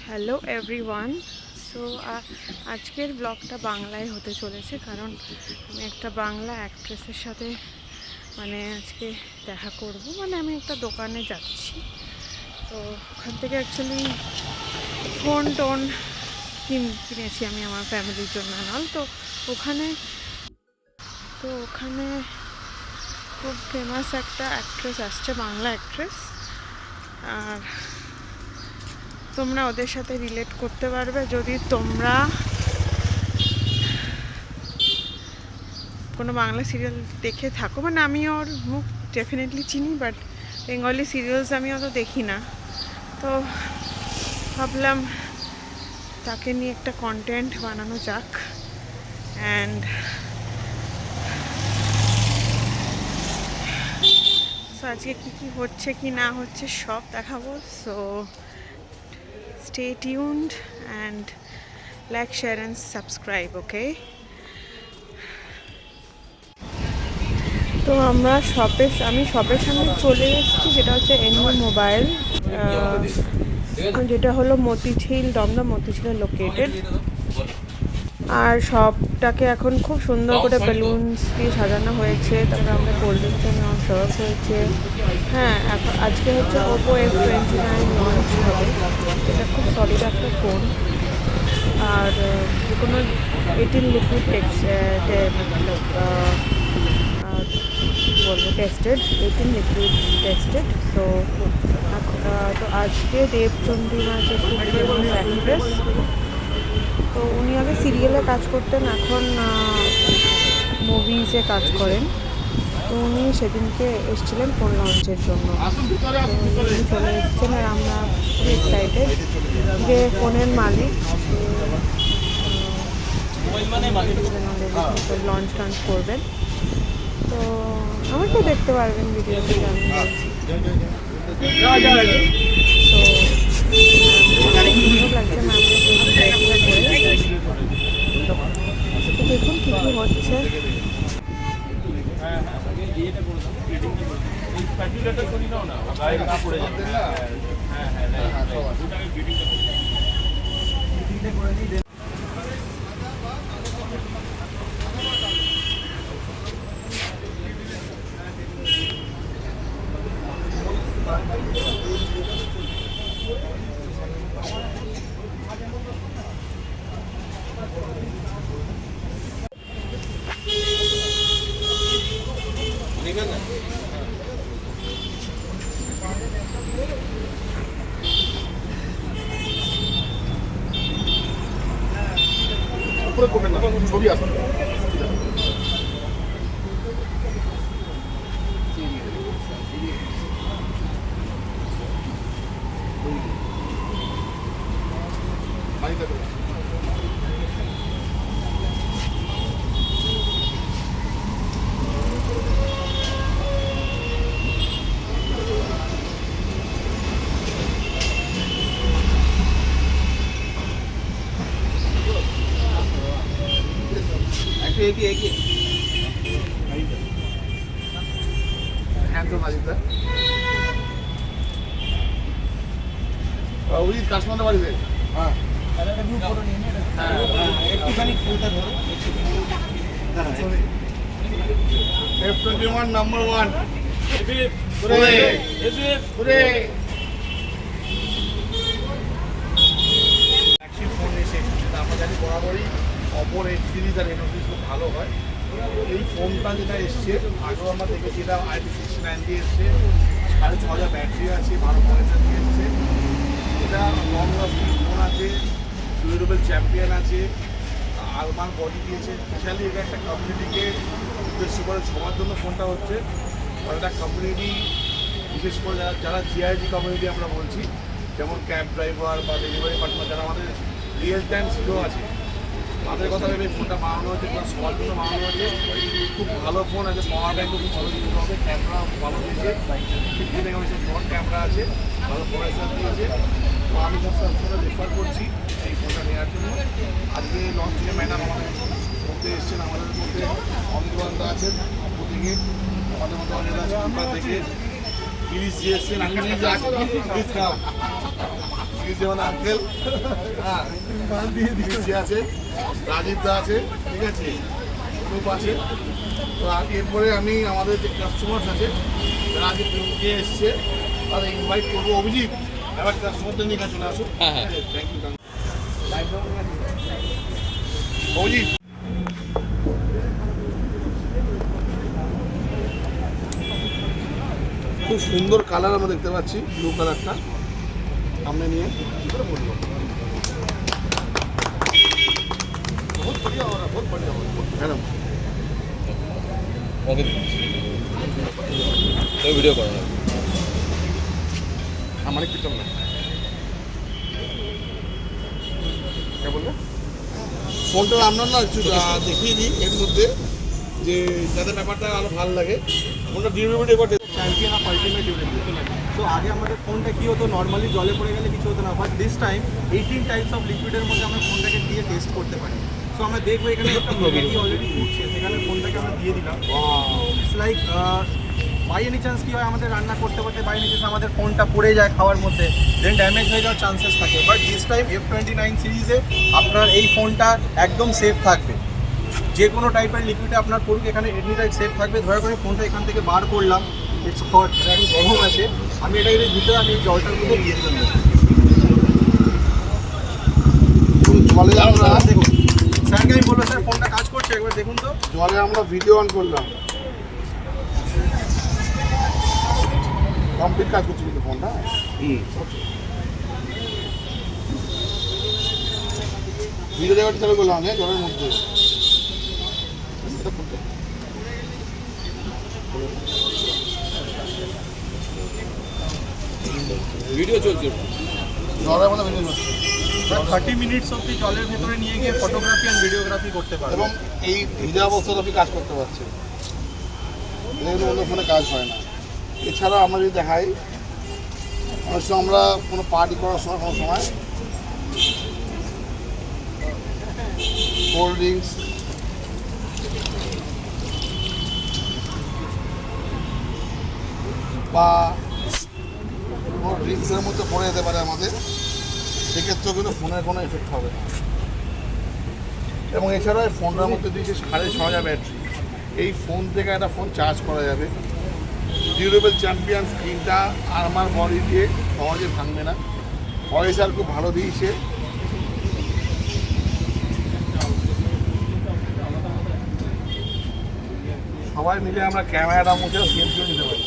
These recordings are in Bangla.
Hello everyone. সো আজকের ব্লগটা বাংলায় হতে চলেছে, কারণ আমি একটা বাংলা অ্যাক্ট্রেসের সাথে আজকে দেখা করব। আমি একটা দোকানে যাচ্ছি, তো ওখান থেকে অ্যাকচুয়ালি ফোন টোন কিনেছি আমি আমার ফ্যামিলির জন্য নল। তো ওখানে খুব ফেমাস একটা অ্যাক্ট্রেস আসছে, বাংলা অ্যাক্ট্রেস। আর তোমরা ওদের সাথে রিলেট করতে পারবে যদি তোমরা কোনো বাংলা সিরিয়াল দেখে থাকো। আমি ওর মুখ ডেফিনেটলি চিনি, বাট বেঙ্গলি সিরিয়ালস আমি অত দেখি না। তো ভাবলাম তাকে নিয়ে একটা কন্টেন্ট বানানো যাক, অ্যান্ড সো আজকে কী হচ্ছে কি না হচ্ছে সব দেখাবো। So stay tuned and like, share and subscribe, okay? তো আমি শপের সামনে চলে এসেছি, যেটা হচ্ছে এনএম মোবাইল, যেটা হলো মতিঝিল, দমদম মতিঝিলে লোকেটেড। আর শপটাকে এখন খুব সুন্দর করে বেলুনস দিয়ে সাজানো হয়েছে। তারপরে আমরা কোল্ড ড্রিঙ্কস নেওয়া সার্ভ হয়েছে। হ্যাঁ, আজকে হচ্ছে ওপো F29 লঞ্চ হবে। এটা খুব সলিড একটা ফোন, আর যে কোনো 18 লিকুইড টেস্টেড, 18 লিকুইড টেস্টেড। তো আজকে দেবচন্দ্রিমা যে খুব ফেমাস অ্যাক্ট্রেস, তো উনি আগে সিরিয়ালে কাজ করতেন, এখন মুভিজে কাজ করেন। তো উনি সেদিনকে এসেছিলেন ফোন লঞ্চের জন্য। তো উনি চলে এসেছেন, আর আমরা খুব এক্সাইটেড যে ফোনের মালিক লঞ্চ টঞ্চ করবেন। তো আমাকেও দেখতে পারবেন ভিডিওতে, আমি বলছি। তো দেখুন কী কী হচ্ছে। ছবি আসবে কাশ্মীর বাড়িতে। হ্যাঁ, একটুখানি F21 নাম্বার 1 ফোন এসে আমরা জানি বরাবরই অপর এই সিরিজ আর এনোসিস খুব ভালো হয়। এই ফোনটা যেটা এসছে, আগেও আমরা দেখেছি, এটা IP69 দিয়ে এসছে, 6,500 ব্যাটারি আছে, ভালো প্রসেসর দিয়ে এসছে। এটা লং লাস্টিং ফোন আছে, ডিউরেবল চ্যাম্পিয়ন আছে, আলমার বডি দিয়েছে। স্পেশালি এটা একটা কমিউনিটিকে উদ্দেশ্য করে সবার জন্য ফোনটা হচ্ছে। আর একটা কমিউনিটি, বিশেষ করে যারা জিআইজি কমিউনিটি আমরা বলছি, যেমন ক্যাব ড্রাইভার বা ডেলিভারি পার্টনার, যারা আমাদের রিয়েল টাইম সিরো আছে, তাদের কথা ভেবে ফোনটা বানানো হয়েছে, সবার জন্য বানানো হয়েছে। খুব ভালো ফোন আছে, পাওয়ার ব্যাঙ্কও খুব ভালো দিতে হবে, ক্যামেরা ভালো দিয়েছে, 50 মেগাপিক্সেল ফ্রন্ট ক্যামেরা আছে, ভালো প্রসেসর দিয়েছে। তো আমি সবসময় রেফার করছি এই ফোনটা নেওয়ার জন্য। আজকে লঞ্চিংয়ের ম্যাডাম আমাদের মধ্যে এসছেন, আমাদের মধ্যে অমিত বন্ধ আছেন, অপর দিকে আমাদের মতো অনেক থেকে ইলিশ দিয়ে এসছেন, আঙ্কেল নিয়ে যান, ইলিশ খাও। ইলিশ যেমন আঙ্কেল, হ্যাঁ, ইলিশ দিয়ে আছে, রাজীব দা আছে, ঠিক আছে, অনুপ আছে। তো এরপরে আমি আমাদের যে কাস্টমার আছে যারা আগে নিয়ে এসছে তাদের ইনভাইট করবো। অভিজিৎ এবার কাস্টমারদের নিয়ে চলে আসুন। Thank you. অভিজিৎ খুব সুন্দর কালার আমরা দেখতে পাচ্ছি, ব্লু কালারটা সামনে নিয়ে কি করে বলবো, ম্যাডাম ভিডিও করো না আমার একটু চল না কে বললে ফোনটা আপনার না একটু দেখিয়ে দিই এর মধ্যে যে যাতে ব্যাপারটা আরো ভালো লাগে। ফোনটা ডিউরেবিলিটি এবার champion of ultimate durability. So আগে আমাদের ফোনটা কী হতো, নর্মালি জলে পড়ে গেলে কিছু হতো না, but this time 18 types of লিকুইডের মধ্যে আমরা ফোনটাকে দিয়ে টেস্ট করতে পারি। সো আমরা দেখবো এখানে একটা মেগি অলরেডি ফুটছে, সেখানে ফোনটাকে আমরা দিয়ে দিলাম। It's like by any chance কী হয়, আমাদের রান্না করতে করতে বাই এনি চান্স আমাদের ফোনটা পড়ে যায় খাওয়ার মধ্যে, দেন ড্যামেজ হয়ে যাওয়ার চান্সেস থাকে। বাট দিস টাইম F29 সিরিজে আপনার এই ফোনটা একদম সেফ থাকবে। যে কোনো টাইপের লিকুইডে আপনার পড়ুক, এখানে এনি টাইপ সেফ থাকবে। ধরে করে ফোনটা এখান থেকে বার করলাম, ইটস হট, এটা এখন গরম আছে, আমি এটা এর ভিতরে আমি এই জলটার মধ্যে দিয়ে দিলাম। জলে আমরা দেখুন স্যারকে আমি বলবো, স্যার ফোনটা কাজ করছে, একবার দেখুন তো। জলে আমরা ভিডিও অন করলাম, কমপ্লিট কাজ করছি কিন্তু ফোনটা। ভিডিও জায়গাটা চালু করলাম হ্যাঁ জলের মধ্যে। ভিডিও চলছে জলের মধ্যে ভিডিও করছি 30 মিনিটস অব্দি জলের ভেতরে নিয়ে গিয়ে ফটোগ্রাফি অ্যান্ড ভিডিওগ্রাফি করতে পারবেন। এবং এই ভিজা অবস্থাতে আপনি কাজ করতে পারছেন, এটা কিন্তু অন্য ফোনে কাজ হয় না। এছাড়া আমরা যদি দেখাই, অনেক সময় আমরা কোনো পার্টি করার সময় কোনো সময় কোল্ড ড্রিঙ্কস বা কোনো ড্রিঙ্কসের মধ্যে পড়ে যেতে পারে আমাদের, সেক্ষেত্রেও কিন্তু ফোনের কোনো এফেক্ট হবে না। এবং এছাড়া এই ফোনটার মধ্যে দিয়েছে 6.5 ব্যাটারি, এই ফোন থেকে একটা ফোন চার্জ করা যাবে। ডিউরেবল চ্যাম্পিয়ন স্ক্রিনটা আর আমার বডি দিয়ে সহজে ভাঙবে না, প্রসেসর খুব ভালো দিয়েছে। সবাই মিলে আমরা ক্যামেরাটা মুছে সেলফিও নিতে পারি,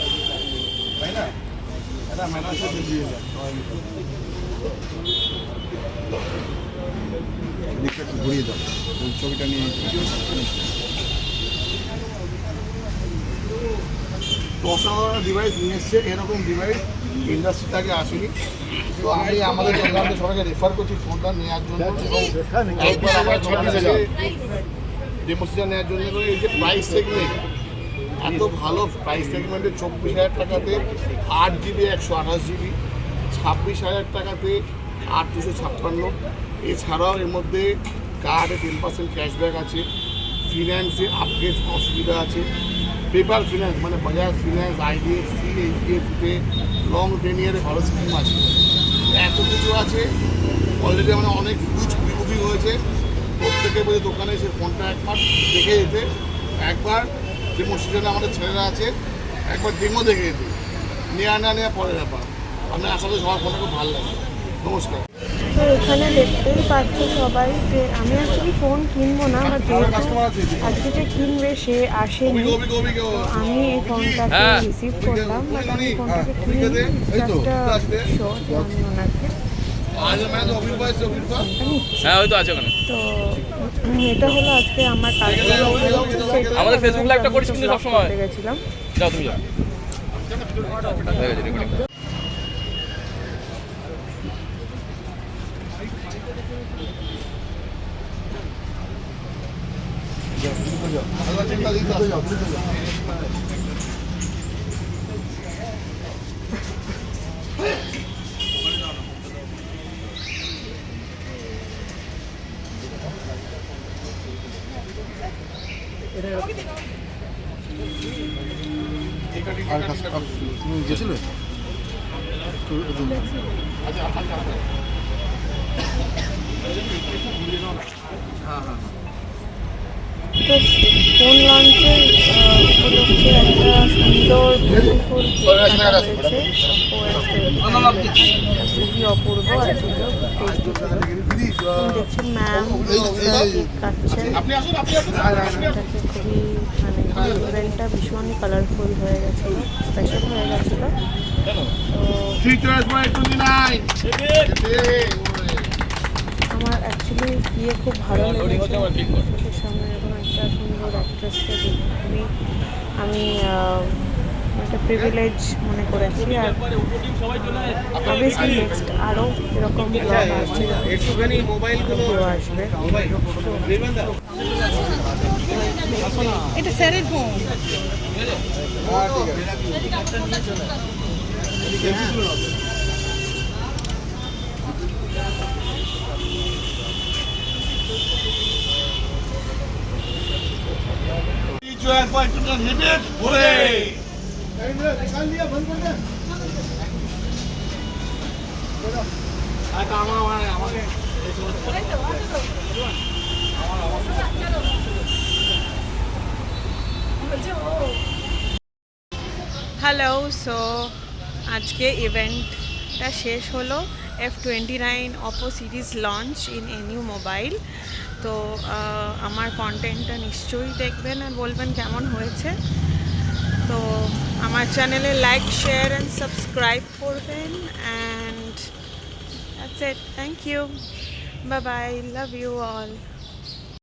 তাই না? এটা ম্যানেজার দিয়ে যায় সবাই মিলে। দিকটা একটু ঘুরিয়ে দাও, ওই ছবিটা নিয়ে তো অসাধারণ ডিভাইস নিয়ে এসছে, এরকম ডিভাইস ইন্ডাস্ট্রিতে আগে আসেনি। তো আমি আমাদের দোকানকে সবাইকে রেফার করছি ফোনটা নেওয়ার জন্য, এবং একবার আমার ডেমোস্ট্রেশন নেওয়ার জন্য। এই যে প্রাইস সেগমেন্ট, এত ভালো প্রাইস সেগমেন্টে 24,000 টাকাতে 8 GB 128 GB, 26,000 টাকাতে 8,256। এছাড়াও এর মধ্যে কার্ডে 10% ক্যাশব্যাক আছে, ফিন্যান্সে আপগ্রেড অসুবিধা আছে, পেপার ফিন্যান্স মানে বাজাজ ফিন্যান্স, IDFC, HDFCতে লং 10 ইয়ারে ভালো স্কিম আছে। এত কিছু আছে, অলরেডি মানে অনেক হিউজ প্রি বুকিং হয়েছে। প্রত্যেকে বলে দোকানে এসে ফোনটা একবার দেখে যেতে, একবার ডেমোস্ট্রেশনে আমাদের ছেলেরা আছে, একবার ডেমো দেখে যেতে, নেওয়া না নেওয়া পরের ব্যাপার। আমি আশা করি সবার ফোনটা খুব ভালো লাগে। নমস্কার। তো এখানে দেখতেই পাচ্ছ সবাই যে আমি অ্যাকচুয়ালি ফোন কিনবো না, বা যেহেতু আজকে যে কিনবে সে আসেনি, তো আমি এই ফোনটাকে রিসিভ করলাম। বাট আমি ফোনটাকে কিনি জাস্ট শো যে আমি ওনাকে হ্যাঁ হয়তো আছে ওখানে। তো এটা হলো আজকে আমার কাজ। আমাদের ফেসবুক লাইভটা করিস কিন্তু সবসময়। গেছিলাম। যাও তুমি যাও। হয়ে গেছে রেকর্ডিং। চিন্তা দিতে যাও। আর কাছে তুমি গেছিলে তো তো ফোন লঞ্চের উপলক্ষে একটা সুন্দর বিউটিফুল রয়েছে খুবই অপূর্ব আজকে দেখছেন ম্যাম কেক কাটছেন এটাকে খুবই মানে ইভেন্টটা ভীষণই কালারফুল হয়ে গেছিলো, স্পেশাল হয়ে গেছিলো। তো আমার অ্যাকচুয়ালি গিয়ে খুব ভালো লেগেছে, চোখের সামনে এরকম একটা সুন্দর অ্যাক্ট্রেসকে দেখে খুবই আমি একটা প্রিভিলেজ মনে করেছি। আর অবভিয়াসলি নেক্সট আরও এরকম ব্লগ আসছে, ভিডিও আসবে। এটা স্যারের ফোন। হ্যালো, সো আজকে ইভেন্টটা শেষ হলো F29 Oppo series launch in a new mobile. তো আমার কন্টেন্টটা নিশ্চয়ই দেখবেন আর বলবেন কেমন হয়েছে। তো আমার চ্যানেলে লাইক, শেয়ার অ্যান্ড সাবস্ক্রাইব করবেন। And that's it, thank you, bye bye, love you all.